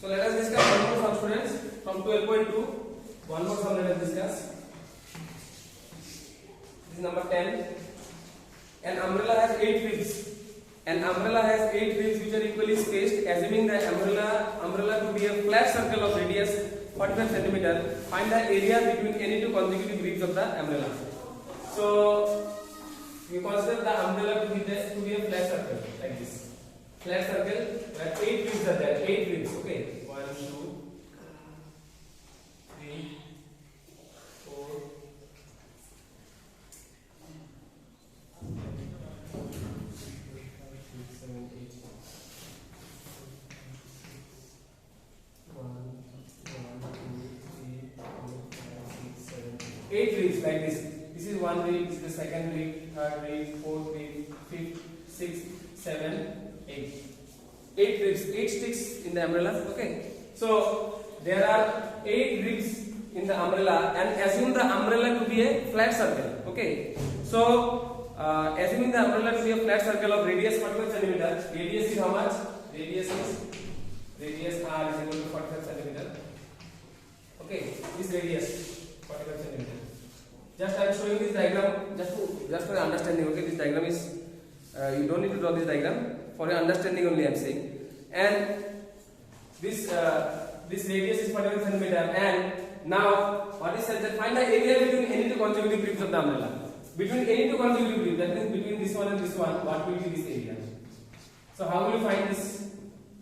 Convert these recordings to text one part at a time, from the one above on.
So let us discuss one more sum, students, from 12.2. One more sum let us discuss. This is number 10. An umbrella has 8 ribs. An umbrella has 8 ribs which are equally spaced. Assuming the umbrella to be a flat circle of radius 45 cm, find the area between any two consecutive ribs of the umbrella. So you consider the umbrella to be a flat circle like this. Flat circle where 8 ribs are there. 8 ribs. Okay. 1, 2, 3, 4. 8 ribs like this. This is one rib, this is the second rib, third rib, fourth rib, fifth, sixth, 7, 8. 8 ribs, 8 sticks in the umbrella. Okay. So there are 8 ribs in the umbrella, and assume the umbrella to be a flat circle. Okay. So assuming the umbrella to be a flat circle of radius 45 cm. Radius is how much? Radius r is equal to 45 cm. Okay. This radius 45 cm. Just I am showing this diagram just for your understanding. Okay, this diagram is you don't need to draw this diagram, for your understanding only I am saying. And this radius is 45 cm. And now what is said that find the area between any two consecutive ribs of the umbrella. Between any two consecutive ribs, that means between this one and this one, what will be this area? So how will you find this?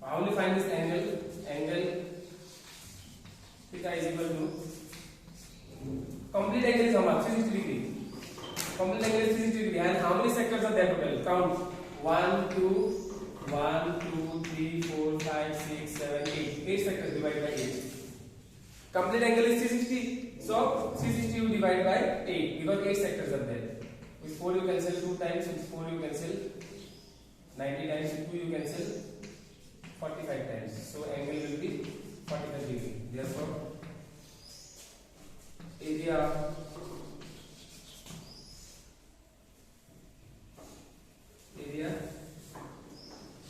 How will you find this angle? Angle theta is equal to complete angle is how much? 360 degree. Complete angle is 360 degree. And how many sectors are there total? Count. 1, 2, 3, 4, 5, 6, 7, 8. 8 sectors divided by 8. Complete angle is 360. So 360 you divide by 8 because 8 sectors are there. With 4 you cancel 2 times. With 4 you cancel 90 times. With 2 you cancel 45 times. So angle will be 45 degree. Therefore area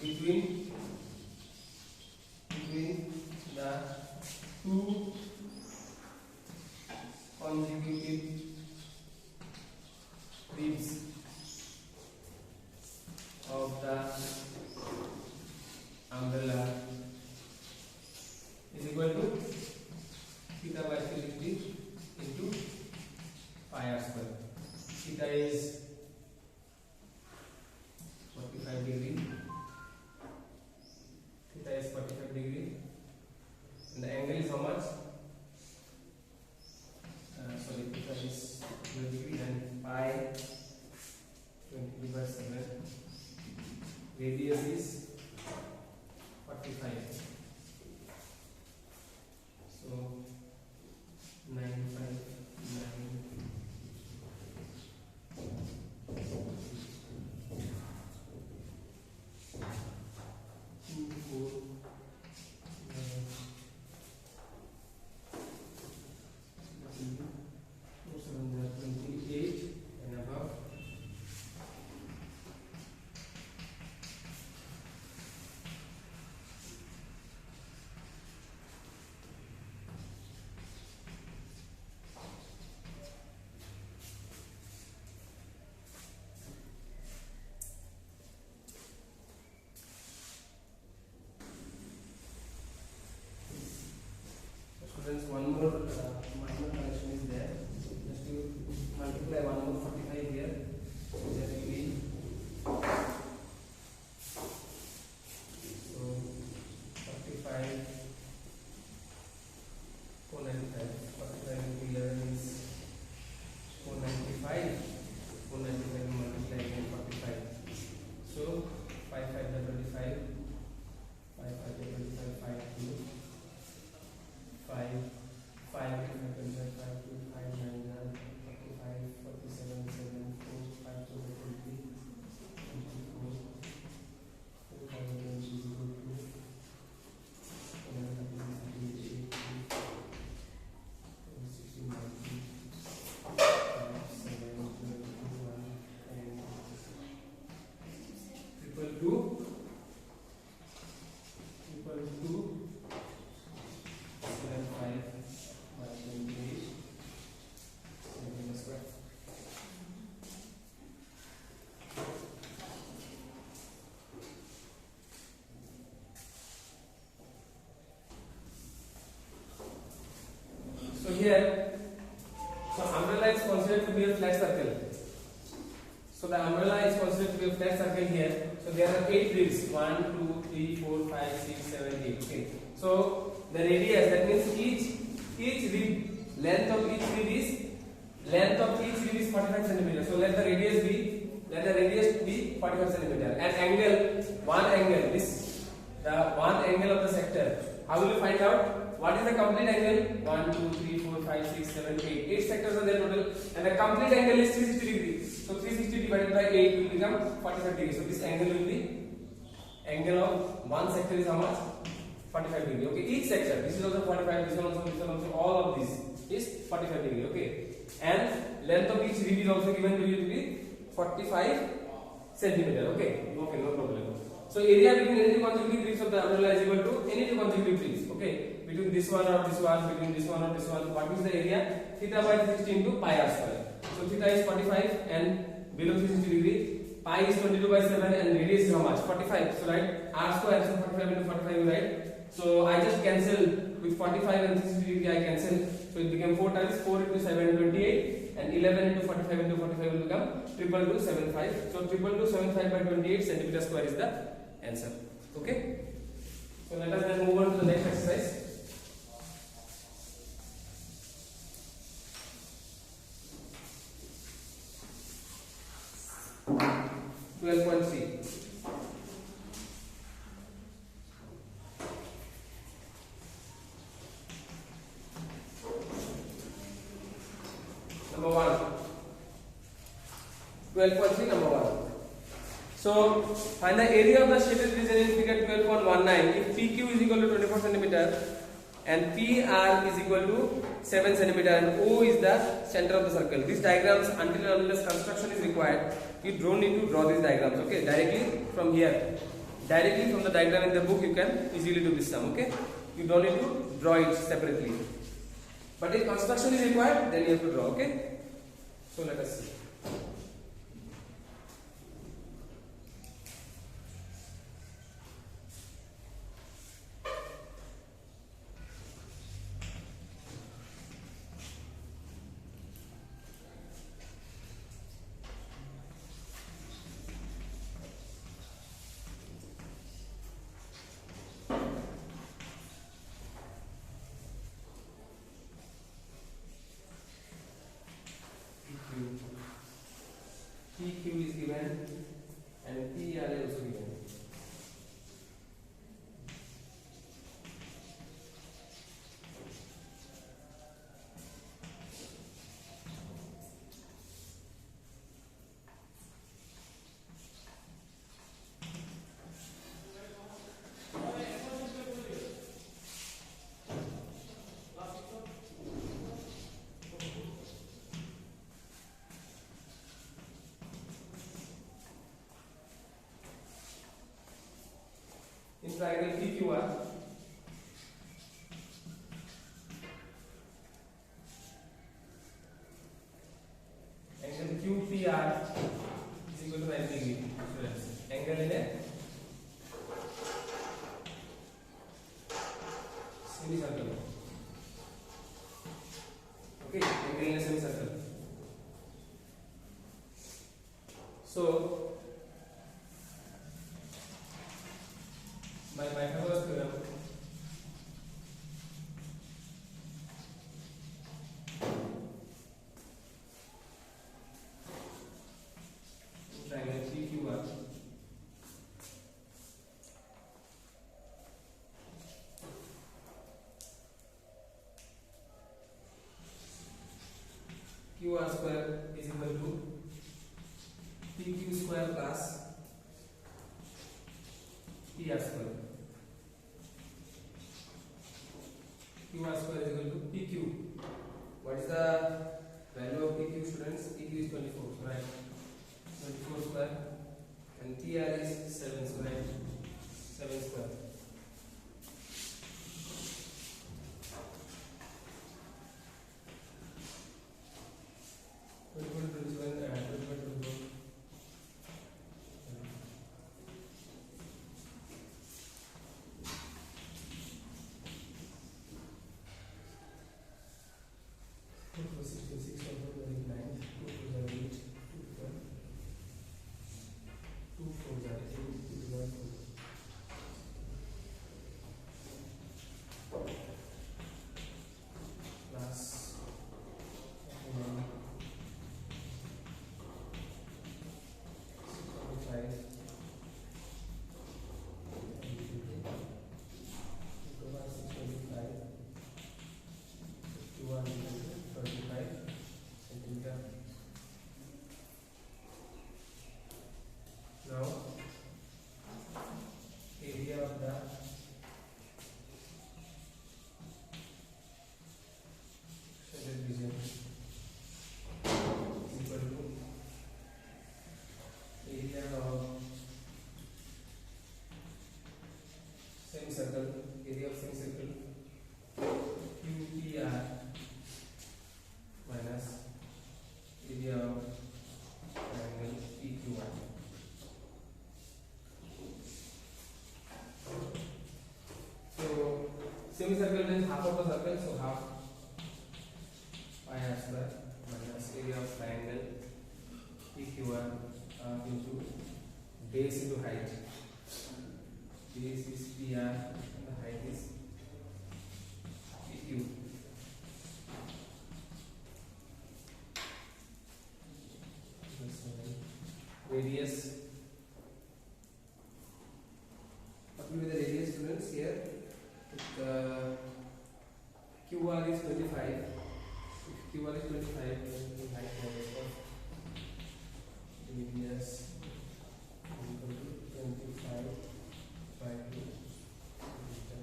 between the two consecutive ribs of the umbrella is equal to theta by 360 into pi r square. Theta is 45 degree. Theta is 45 degree. And the angle is how much? Theta is 12 degree and pi 20 by 7. Radius is 45. So 959. 2, 4, 28 and above. here, so umbrella is considered to be a flat circle. So the umbrella is considered to be a flat circle here. So there are 8 ribs. 1, 2, 3, 4, 5, 6, 7, 8. Okay. So the radius, that means each rib, length of each rib is 45 centimeter. So let the radius be 45 centimeter. And angle, one angle, the one angle of the sector. How will you find out? What is the complete angle? 1, 2, 3, 4, 5, 6, 7, 8. 8 sectors are there total. And the complete angle is 360 degrees. So 360 divided by 8 will become 45 degrees. So this angle will be, angle of one sector is how much? 45 degree. Okay, each sector. This is also 45, this one also, all of this is 45 degree. Okay. And length of each rib is also given to you to be 45 centimeter. Okay, okay, no problem. So area between any two consecutive ribs of the umbrella is equal to any two consecutive ribs. Okay, between this one or this one, between this one or this one. What is the area? Theta by 60 into pi r square. So theta is 45 and below 360 degree. Pi is 22 by 7 and radius is how much? 45. So right, r square, so 45 into 45, right? So I just cancel with 45 and 360 degree. I cancel. So it became 4 times 4 into 7, 28, and 11 into 45 into 45 will become 22275. So 22275 by 28 centimeter square is the answer. Okay. So let us then move on to the next exercise. Number 1. 12.3 number 1. So find the area of the shaded region in figure 12.19 if PQ is equal to 24 centimeter and PR is equal to 7 centimeter and O is the center of the circle. These diagrams, until and unless construction is required, you don't need to draw these diagrams. Okay, directly from here, directly from the diagram in the book, you can easily do this sum. Okay, you don't need to draw it separately. But if construction is required, then you have to draw. Okay, so let us see. PQ is given and PR is also given. In triangle PQR, angle QPR is equal to 90 degree. Angle in a semicircle. Okay, angle in a semicircle. So my Pythagoras theorem triangle PQR QR square is equal to PQ square plus PR square. QR square is equal to PQ. What is the value of PQ, students? PQ is 24, right? 24 square and PR is 7 square. 7 square. of the shaded region is equal to area of semicircle, area of semicircle QPR minus area of triangle PQR. So semicircle means half of the circle, so half pi r square minus area of triangle PQR into base into height. Base is PR and the height is PQ. Radius. What will be the radius, students? Here, QR is 25. If QR is 25, then the height is radius equal to 25 by 2 meter.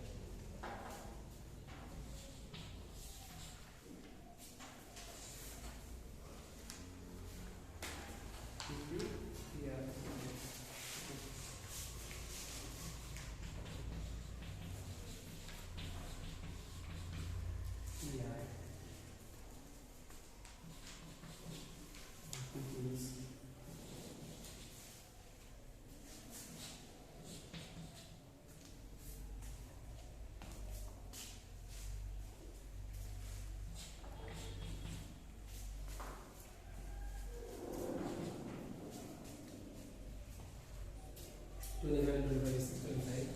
Is 625.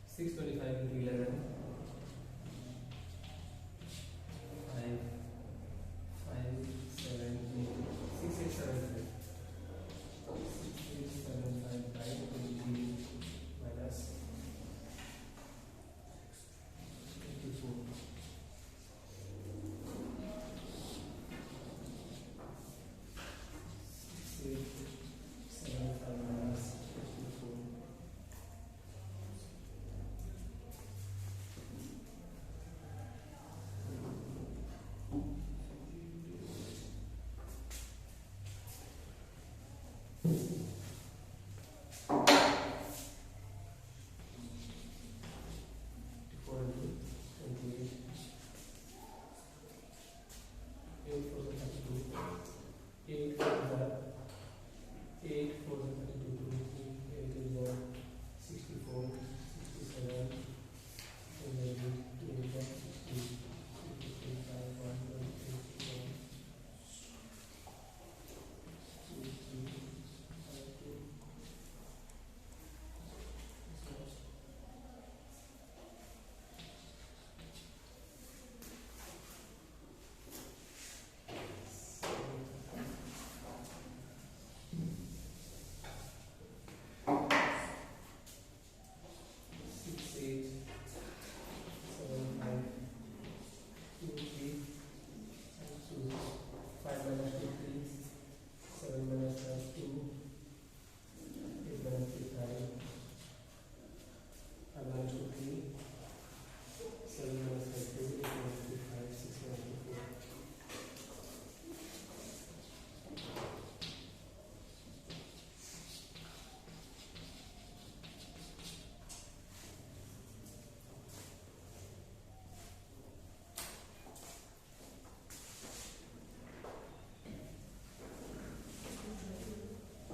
625 into 11. 5, 7, 8, 6, 8, 7, 5. 6, 8, 7, 5 by 20 minus 24. 6, 8, 7, 5 minus 24.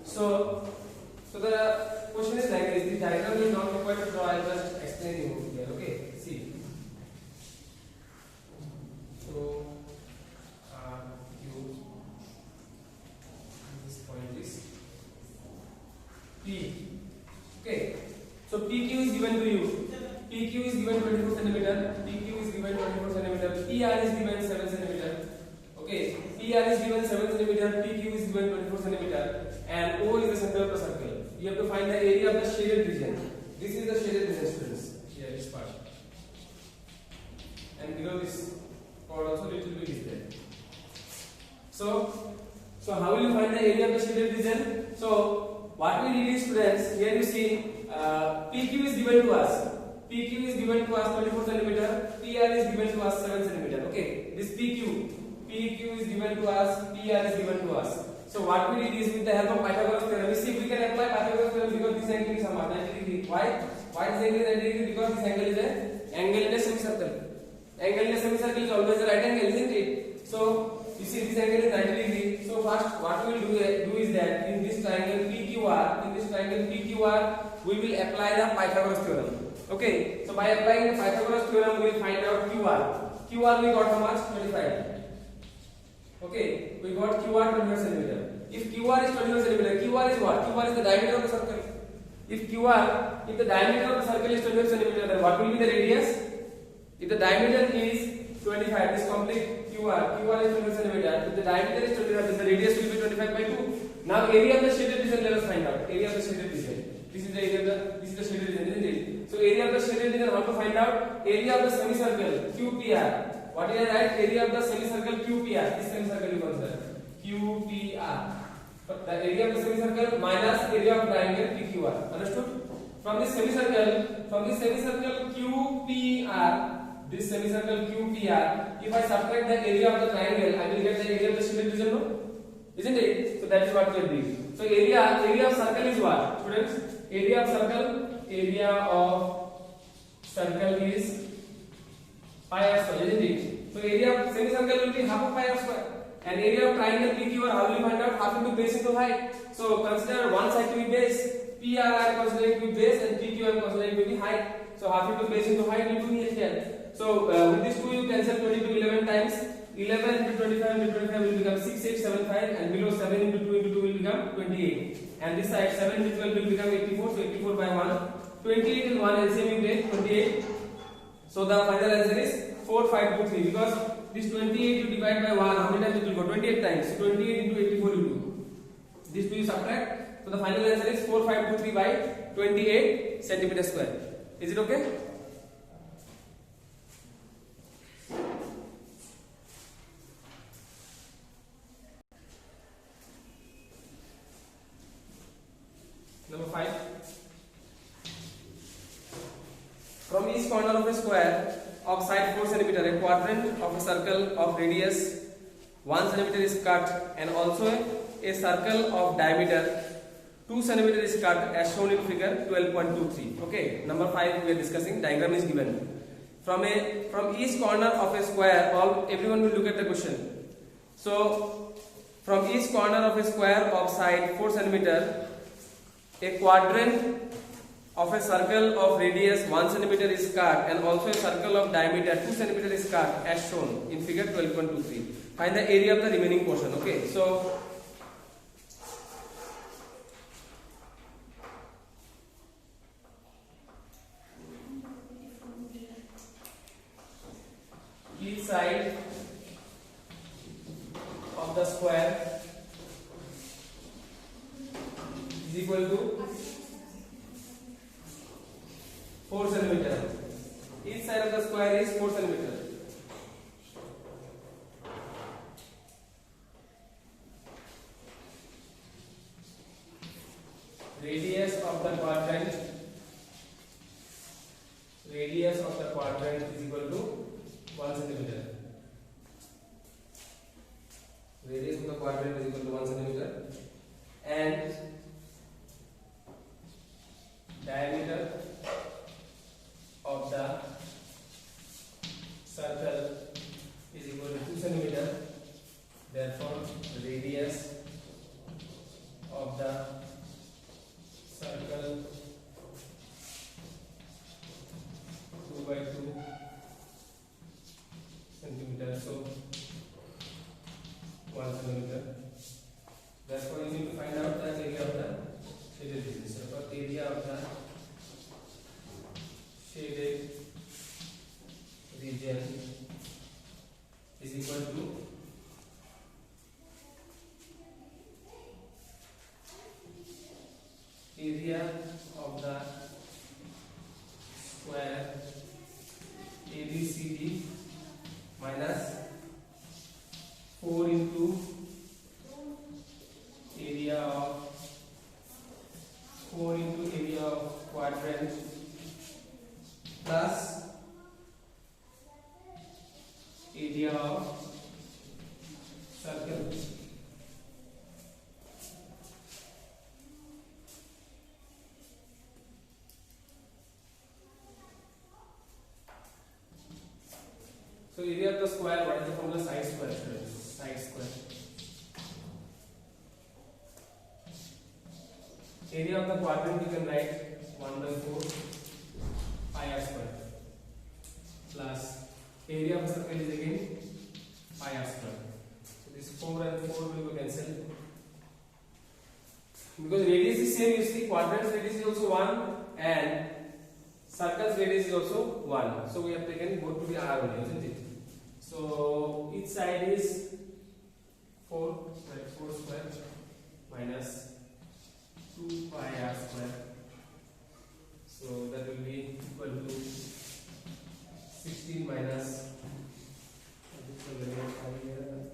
So the question is like this. The diagram is not required to draw. I just explain you here. Okay. See. So this point is P. Okay. So PQ is given to you. PQ is given 24 centimeter. PQ is given 24 centimeter. PR is given 7 centimeter. Okay. PR is given 7 centimeter. PQ is given 24 centimeter. And O is the center of the circle. You have to find the area of the shaded region. This is the shaded region, students. Here, this part. And below this part also little bit is there. So how will you find the area of the shaded region? So what we did is, students, here you see PQ is given to us. PQ is given to us 24 centimeter. PR is given to us 7 centimeter. Okay, this PQ is given to us. PR is given to us. So what we did is with the help of Pythagoras theorem, we see if we can apply Pythagoras theorem because this angle is 90 degree. Why? Why this angle is 90 degree? Because this angle is an angle in a semicircle. Angle in a semicircle is always a right angle, isn't it? So you see this angle is 90 degree. So first what we will do is that in this triangle PQR, we will apply the Pythagoras theorem. Okay. So by applying the Pythagoras theorem, we will find out QR. QR we got how much? 25. Okay, we got QR 25 centimeter. If QR is 25 centimeter, QR is what? QR is the diameter of the circle. If the diameter of the circle is 25 centimeter, then what will be the radius? If the diameter is 25, this complete QR is 25 centimeter. If the diameter is 25, then the radius will be 25 by 2. Now area of the shaded region, let us find out. Area of the shaded region. This is the shaded region, isn't it? So area of the shaded region, how to find out? Area of the semicircle QPR. What is the right area of the semicircle QPR? This semicircle you consider QPR. The area of the semicircle minus area of triangle PQR. Understood? From this semicircle QPR, if I subtract the area of the triangle, I will get the area of the shaded region, no? Isn't it? So that is what we are doing. So area of circle is what, students? Area of circle is pi r square, isn't it? So area of semicircle will be half of pi r square. And area of triangle PQR, how will you find out? Half into base into height. So consider one side to be base. PR I am considering to be base and PQ I am considering to be height. So half into base into height will be here. So with this 2 you cancel 20 to 11 times. 11 into 25 into 25 will become 6875, and below 7 into 2 into 2 will become 28. And this side 7 into 12 will become 84. So 84 by 1. 28 and 1 LCM you take 28. So the final answer is 4523, because this 28 you divide by 1, how many times it will go? 28 times. 28 into 84 you do. This 2 you subtract. So the final answer is 4523 by 28 centimeter square. Is it okay? Number 5. From each corner of a square of side 4 cm, a quadrant of a circle of radius 1 cm is cut, and also a circle of diameter 2 cm is cut as shown in figure 12.23. Okay, number 5 we are discussing. Diagram is given. From each corner of a square, everyone will look at the question. So from each corner of a square of side 4 cm, a quadrant of a circle of radius 1 cm is cut, and also a circle of diameter 2 cm is cut as shown in figure 12.23. Find the area of the remaining portion. Okay, so each side of the square is equal to 4 cm. Each side of the square is 4 cm. Radius of the quadrant is equal to 1 cm. Radius of the quadrant is equal to 1 cm, and diameter of the circle is equal to 2 cm. Therefore, radius of the circle 2 by 2 centimeter. So 1 cm. Therefore, you need to find out the area of the shaded region. So for area of the shaded region is equal to area of the square ABCD minus 4 into area of quadrant So area of the square, what is the formula? Side square, students. Side square. Area of the quadrant you can write 1/4 pi r square plus area of the circle is again pi r square. So this 4 and 4 will be cancelled. Because radius is same, you see, quadrant's radius is also 1 and circle's radius is also 1. So we have taken both to be r only, isn't it? So each side is 4 square minus 2 pi r square. So that will be equal to 16 minus 7.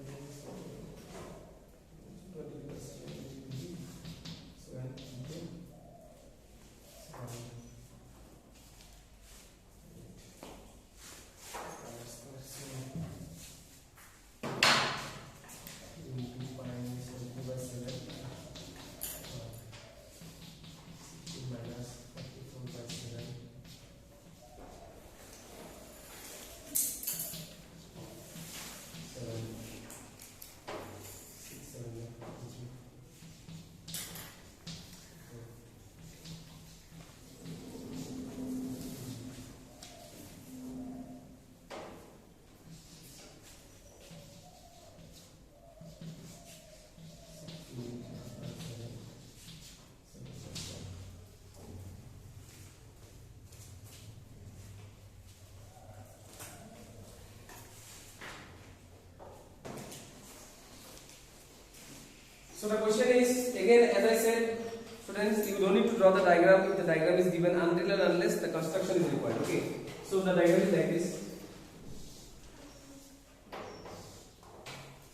So the question is again, as I said, students, you don't need to draw the diagram if the diagram is given until and unless the construction is required. Okay. So the diagram is like this.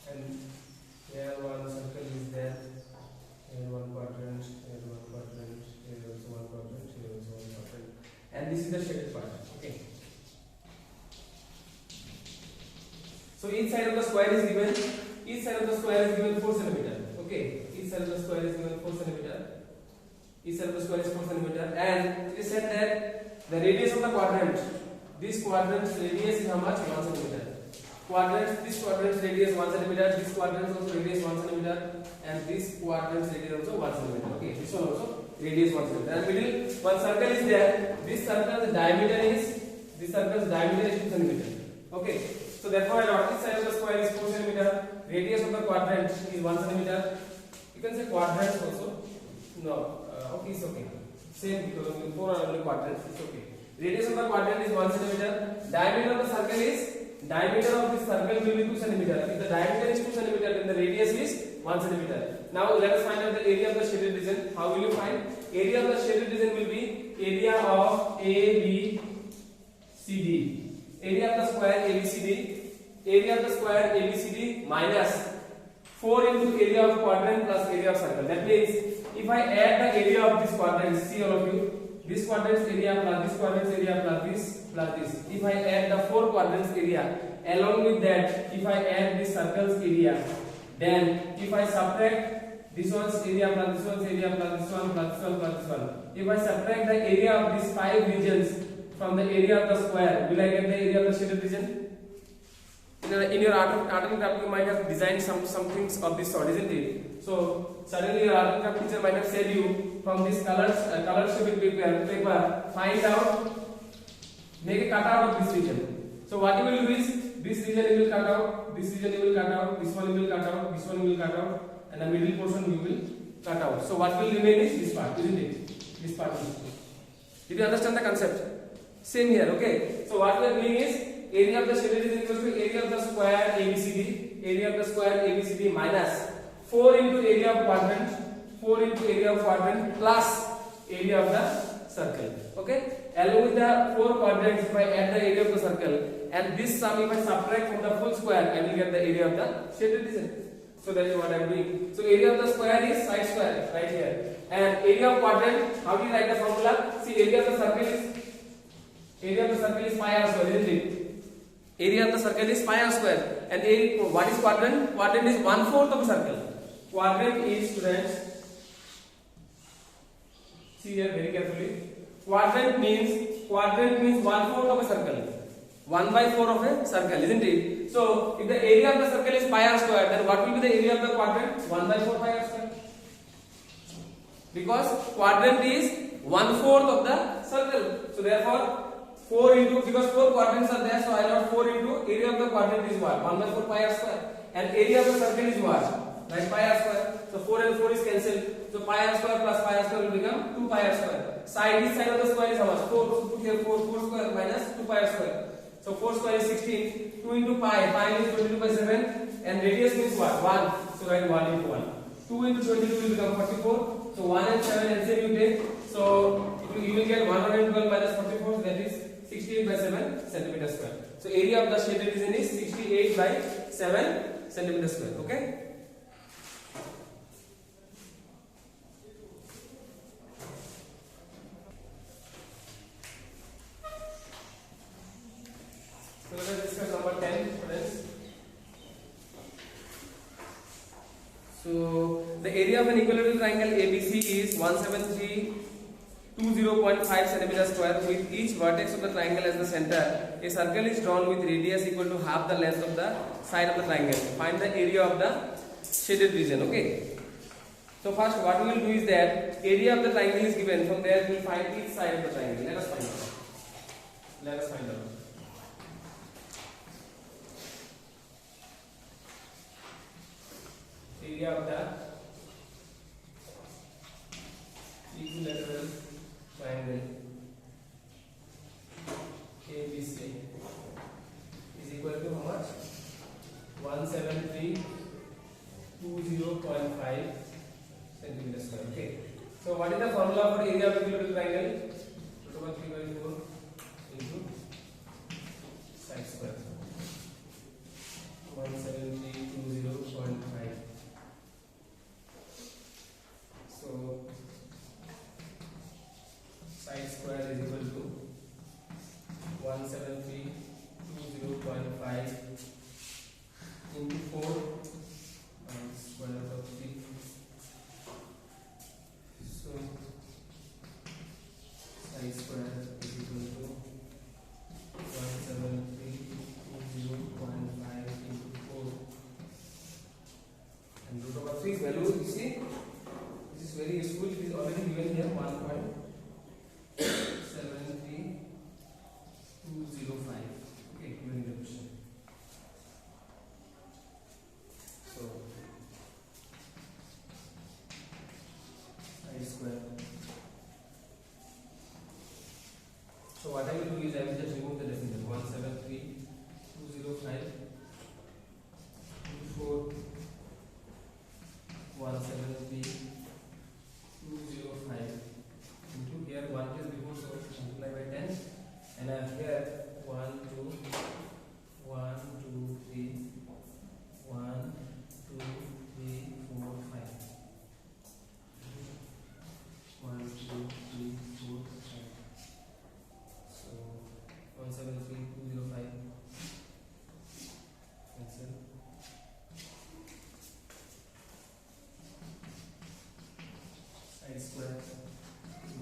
And here one circle is there. Here one quadrant. Here one quadrant. Here also one quadrant. Here also one quadrant. And this is the shaded part. Okay. So each side of the square is given. Each side of the square is given 4 cm. Okay, each side of the square is given 4 cm. Each side of the square is 4 cm, and it is said that the radius of the quadrant, this quadrant's radius is how much? 1 cm. This quadrant's radius 1 cm. This quadrant's also radius 1 cm, and this quadrant's radius also 1 cm. Okay, this one also radius 1 cm. And middle one circle is there. This circle's diameter is 2 cm. Okay, so therefore, each side of the square is 4 cm. Radius of the quadrant is 1 cm. You can say quadrants also. No, okay, it's okay. Same because 4 are only quadrants. It's okay. Radius of the quadrant is 1 cm. Diameter of the circle is, diameter of this circle will be 2 cm. If the diameter is 2 cm, then the radius is 1 cm. Now let us find out the area of the shaded region. How will you find? Area of the shaded region will be area of ABCD. Area of the square ABCD. Area of the square ABCD minus 4 into area of quadrant plus area of circle. That means if I add the area of this quadrant, see all of you, this quadrant's area plus this quadrant's area plus this. If I add the 4 quadrants area, along with that, if I add this circle's area, then if I subtract this one's area plus this one's area plus this one plus this one plus this one, if I subtract the area of these 5 regions from the area of the square, will I get the area of the shaded region? In your art and craft, you might have designed some things of this sort, isn't it? So suddenly your art and craft teacher might have said you from this colors sheet paper, find out, make a cutout of this region. So what you will do is this region you will cut out, this region you will cut out, this one you will cut out, this one you will cut out, and the middle portion you will cut out. So what will remain is this part, isn't it? This part. Did you understand the concept? Same here, okay? So what we are doing is, area of the shaded is equal to area of the square ABCD. Area of the square ABCD minus 4 into area of quadrant. 4 into area of quadrant plus area of the circle. Okay? Along with the 4 quadrants, if I add the area of the circle, and this sum if I subtract from the full square, I will get the area of the shaded region. So that is what I am doing. So area of the square is side square right here, and area of quadrant. How do you write the formula? See, area of the circle is pi r square, isn't it? Area of the circle is pi r square, and what is quadrant? Quadrant is 1/4 of a circle. Quadrant is, students, see here very carefully. Quadrant means 1/4 of a circle. 1 by 4 of a circle, isn't it? So if the area of the circle is pi r square, then what will be the area of the quadrant? 1 by 4 pi r square. Because quadrant is 1/4 of the circle. So therefore 4 into, because 4 quadrants are there, so I got 4 into area of the quadrant is what? 1 by 4 pi r square. And area of the circle is what? Like pi r square. So 4 and 4 is cancelled. So pi r square plus pi r square will become 2 pi r square. Side, each side of the square is how much? 4. So put here 4 square minus 2 pi r square. So 4 square is 16. 2 into pi. Pi is 22 by 7. And radius means what? 1. So write 1 into 1. 2 into 22 will become 44. So 1 and 7 LCM you take. So you will get 112 minus 44. That is 68 by 7 centimeter square. So area of the shaded region is 68 by 7 centimeter square. Okay. So let us discuss number 10, friends. So the area of an equilateral triangle ABC is 17320.5 centimeter square with each vertex of the triangle as the center. A circle is drawn with radius equal to half the length of the side of the triangle. Find the area of the shaded region. Okay. So first what we will do is that area of the triangle is given. From there we will find each side of the triangle. Let us find out. Area of the equilateral triangle ABC is equal to how much? 17320.5 centimeter square. Okay. So what is the formula for area of equilateral triangle? Root over 3 by 4 into side square. 17320.5. So side square is equal to 17320.5 into 4 square root of 3. So side square is equal to 17320.5 into 4 and root over 3 value. You see, this is very useful. It is already given here 1.73205. Okay, given in the question. So side square. So what I will do is I will just remove the decimal. 1732005 into 4 1732005 into here 1 is before, so multiply by 10, and I have here 1 2 1 2 3 1 2 3 4 5 1 2 3 4 5. So 1732005 cancel. Side square is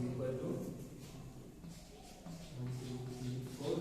equal to 1 2 3 4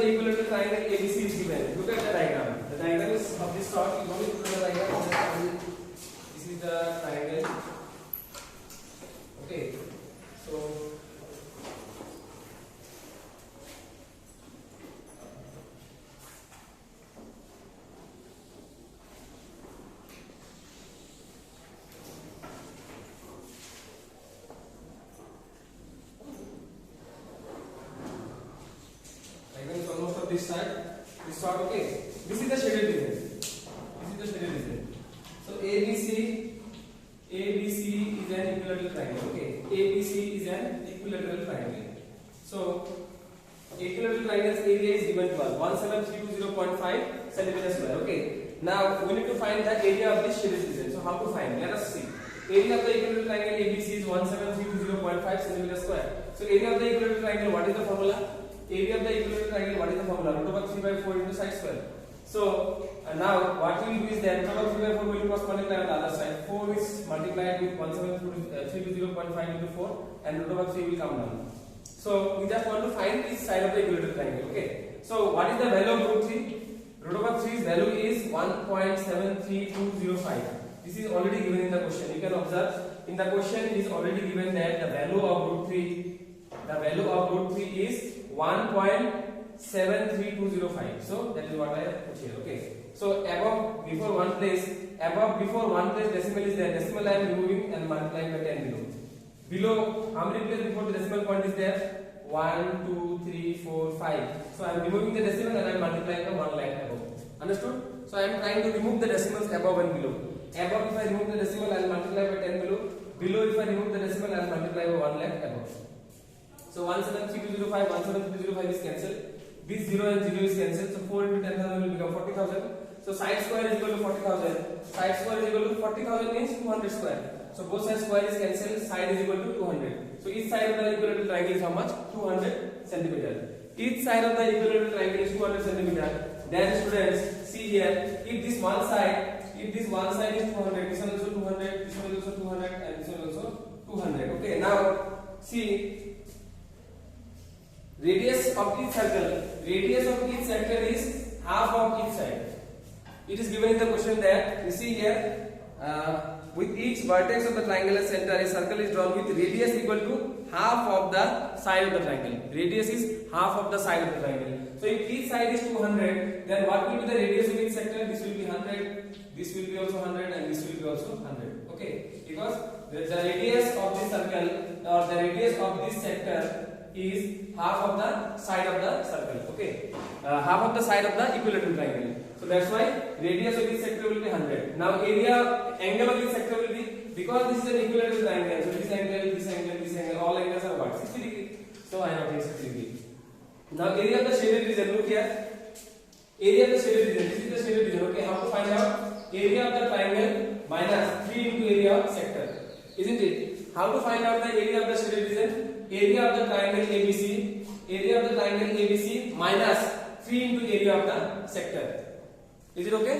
the equilateral triangle ABC is given. Look at the diagram. The diagram is of this sort. You know the diagram. This is the triangle. Okay. So this side, this sort, okay. This is the shaded region. This is the shaded region. So ABC is an equilateral triangle. Okay, ABC is an equilateral triangle. So equilateral triangle's area is given to us 17320.5 centimeters square. Okay. Now we need to find the area of this shaded region. So how to find? Let us see. Area of the equilateral triangle ABC is 17320.5 centimeters square. So area of the equilateral triangle, what is the formula? Area of the equilateral triangle, what is the formula? Root over 3 by 4 into side square. So now what we will do is that root over 3 by 4 will cross multiply on the other side. 4 is multiplied with 17320.5 into 4 and root over 3 will come down. So we just want to find this side of the equilateral triangle. Okay. So what is the value of root 3? Root over 3's value is 1.73205. This is already given in the question. You can observe in the question it is already given that the value of root 3 is 1.73205. So that is what I have put here. Okay. So before one place decimal is there. Decimal I am removing and multiplying by 10 below. Below, how many places before the decimal point is there? 1, 2, 3, 4, 5. So I am removing the decimal and I am multiplying by 1 line above. Understood? So I am trying to remove the decimals above and below. Above, if I remove the decimal, I will multiply by 10 below. Below, if I remove the decimal, I will multiply by 1 line above. So 1732005 is cancelled. This 0 and 0 is cancelled. So 4 into 10,000 will become 40,000. So side square is equal to 40,000. Side square is equal to 40,000 means 200 square. So both sides square is cancelled. Side is equal to 200. So each side of the equilateral triangle is how much? 200 centimeter. Each side of the equilateral triangle is 200 centimeter. Then students, see here, if this one side is 200, this one also 200, this one is also 200, and this one also 200. Okay. Now see. Radius of each sector is half of each side. It is given in the question that you see here with each vertex of the triangular center a circle is drawn with radius equal to half of the side of the triangle. Radius is half of the side of the triangle. So if each side is 200, then what will be the radius of each sector? This will be 100, this will be also 100, and this will be also 100. Okay, because the radius of this circle or the radius of this sector is half of the side of the circle. Okay, half of the side of the equilateral triangle. So that's why radius of each sector will be 100. Now angle of each sector will be, because this is an equilateral triangle, so this angle, all angles are what? 60 degree. So I have taken 60 degree. Now area of the shaded region, look here. Area of the shaded region, this is the shaded region. Okay, how to find out? Area of the triangle minus 3 into area of sector. Isn't it? How to find out the area of the shaded region? Area of the triangle ABC minus 3 into area of the sector. Is it okay?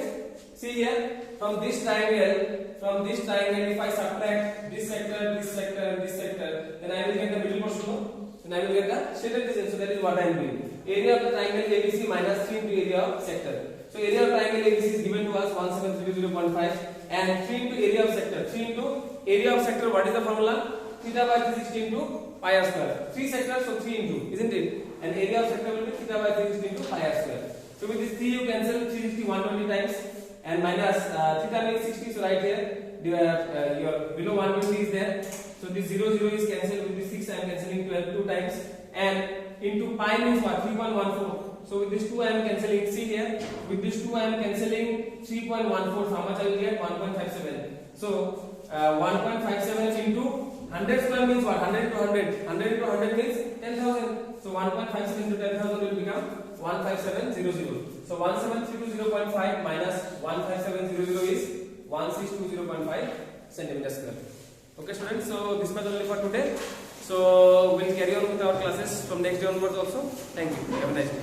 See here, from this triangle, if I subtract this sector, and this sector, then I will get the middle portion. Then I will get the shaded region. So that is what I am doing. Area of the triangle ABC minus 3 into area of sector. So area of triangle ABC is given to us 17320.5 and 3 into area of sector. 3 into area of sector, what is the formula? Theta by 360 into pi r square. 3 sectors, so 3 into, isn't it? And area of sector will be theta by 360 into pi r square. So with this 3 you cancel 360 120 times and minus theta means 60. So right here your below 120 is there. So this 0 is cancelled. With this 6 I am cancelling 2 times and into pi means what? 3.14. So with this 2 I am cancelling. See here, with this 2 I am cancelling 3.14. How much I will get? 1.57. So 1.57 into 100 square means what? 100 into 100. 100 into 100 means 10,000. So 1.57 into 10,000 will become 15700. So 17320.5 minus 15700 is 1620.5 centimeters square. Okay students, so this much only for today. So we'll carry on with our classes from next day onwards also. Thank you. Have a nice day.